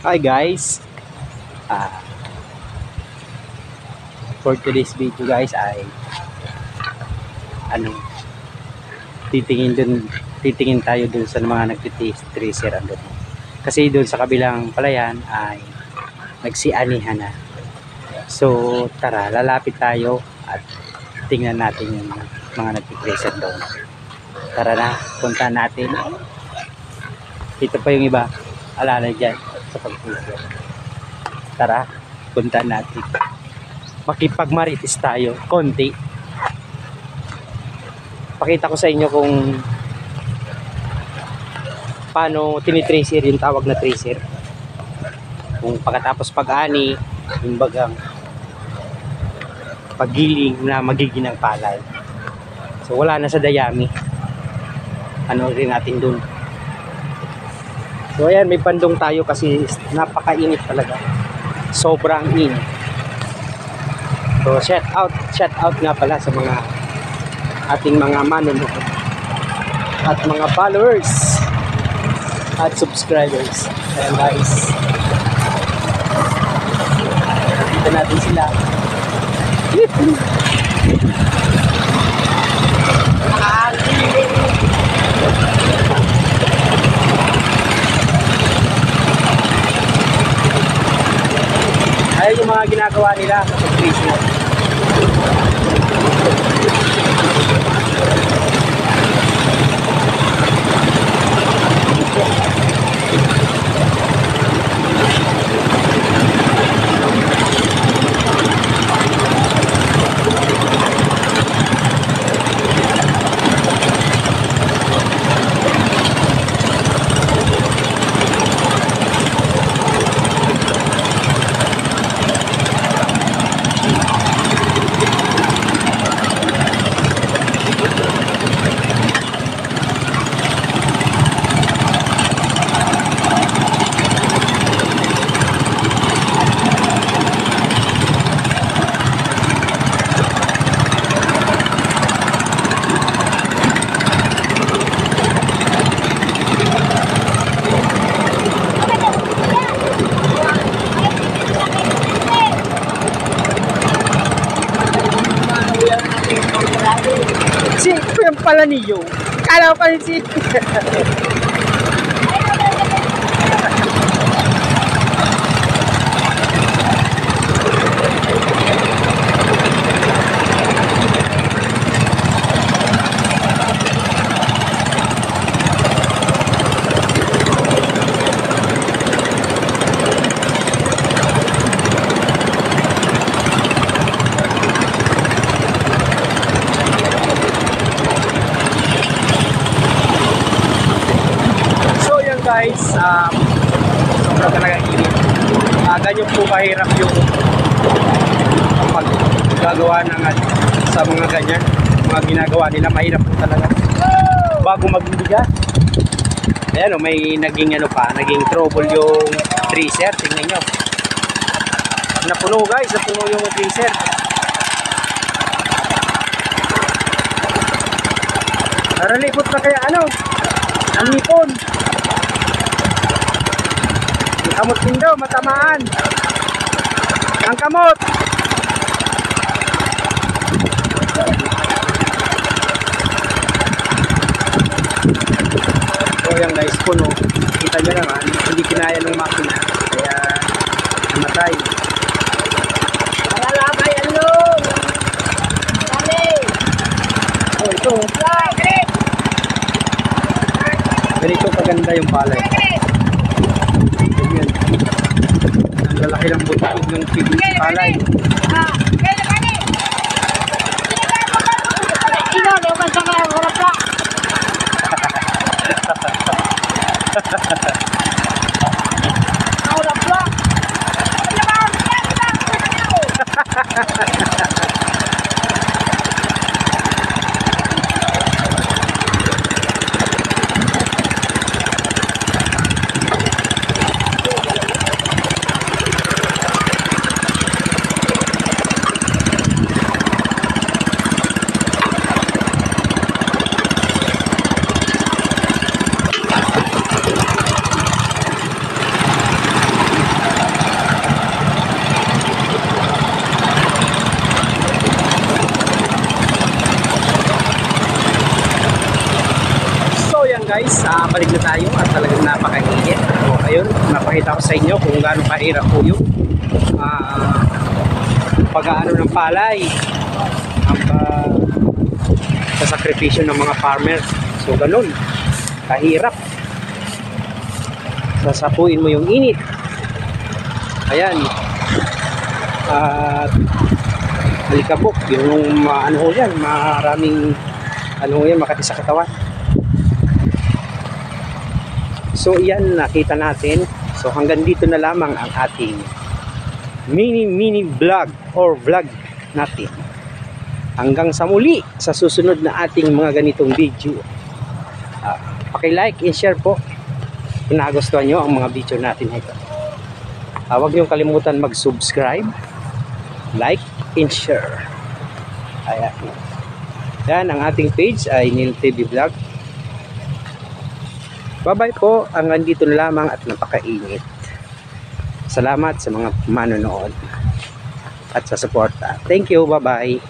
Hi guys, for today's video guys ay titingin tayo dun sa mga nagtitreasure andun. Kasi dun sa kabilang palayan ay nagsianihan na. So tara, lalapit tayo at tingnan natin yung mga nagtitreasure doon. Tara na, punta natin. Dito pa yung iba, alalay dyan sa pag-treasure. Tara, punta natin. Makipagmarites tayo, konti. Pakita ko sa inyo kung paano tinitracer yung tawag na tracer. Kung pagkatapos pag-ani, yung bagang paggiling na magiging ng palay. So wala na sa dayami. Ano rin natin dun. So ayan, may pandong tayo kasi napakainit talaga. Sobrang init. So shout out nga pala sa mga ating mga manonood at mga followers at subscribers. Ayan guys, nakita natin sila. Ayun yung mga ginagawa nila sa pag-treasure. Si yung pala niyo. Kala ko pa si guys, sobrang talaga init. Ganyan po kahirap yung paggagawa ng sa mga ganyan, mga ginagawa nila, mahirap po talaga bago magbibigas. Ayan o, may naging naging trouble yung tracer. Tingnan nyo, napuno guys, napuno yung tracer. Naralipot na kaya ang nipon. Kamot din daw, matamaan ang kamot. So yan guys, puno. Kita nyo naman, hindi kinaya ng makina, kaya namatay. Malalabay ano? Oh, ito ganito kaganda yung palay. Ang lalaki ng butik ng palay. guys, balik na tayo at talagang napakainit. So ayun, napakita ko sa inyo kung gaano kahirap po yung pag-aano ng palay, ang sakripisyo ng mga farmer. So ganun, kahirap. Sasapuin mo yung init. Ayan. At alikabok, yung ano ho yan, maraming ano ho yan, makati sa katawan. So yan, nakita natin. So hanggang dito na lamang ang ating mini vlog or vlog natin. Hanggang sa muli sa susunod na ating mga ganitong video. Paki-like and share po kung nagustuhan nyo ang mga video natin ito. Huwag nyo kalimutan mag-subscribe, like and share. Ayan. Yan, ang ating page ay Neil TV Vlog. Bye-bye po. Hanggang dito na lamang at napakainit. Salamat sa mga manonood at sa suporta. Thank you. Bye-bye.